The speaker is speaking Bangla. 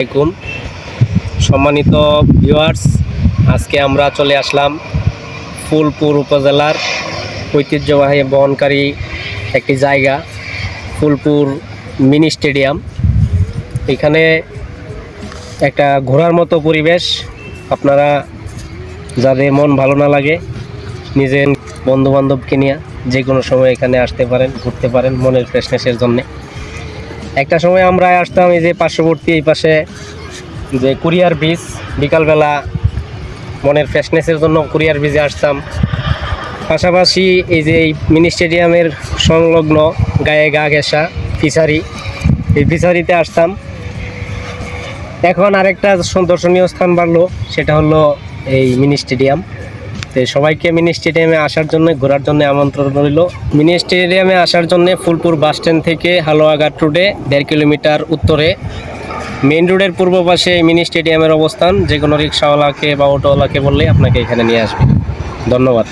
আসসালামু সম্মানিত ভিউয়ার্স, আজকে আমরা চলে আসলাম ফুলপুর উপজেলার ঐতিহ্যবাহী বহনকারী একটি জায়গা, ফুলপুর মিনি স্টেডিয়াম। এখানে একটা ঘোরার মতো পরিবেশ। আপনারা যাদের মন ভালো না লাগে, নিজের বন্ধুবান্ধবকে নিয়ে যে কোনো সময় এখানে আসতে পারেন, ঘুরতে পারেন মনের ফ্রেশনেসের জন্যে। একটা সময় আমরা আসতাম এই যে পার্শ্ববর্তী এই পাশে যে কুরিয়ার ব্রিজ, বিকালবেলা মনের ফ্রেশনেসের জন্য কুরিয়ার ব্রিজে আসতাম। পাশাপাশি এই যে এই মিনি স্টেডিয়ামের সংলগ্ন গায়ে গা ঘেঁষা ফিশারি, এই ফিশারিতে আসতাম। এখন আরেকটা দর্শনীয় স্থান বাড়লো, সেটা হলো এই মিনি স্টেডিয়াম। তো সবাইকে মিনি স্টেডিয়ামে আসার জন্য, ঘোরার জন্য আমন্ত্রণ রইল। মিনি স্টেডিয়ামে আসার জন্য ফুলপুর বাস স্ট্যান্ড থেকে হালুয়াঘাট রোডে 1.5 কিলোমিটার উত্তরে, মেইন রোডের পূর্ব পাশে এই মিনি স্টেডিয়ামের অবস্থান। যে কোনো রিক্সাওয়ালাকে বা অটোওয়ালাকে বললে আপনাকে এখানে নিয়ে আসবে। ধন্যবাদ।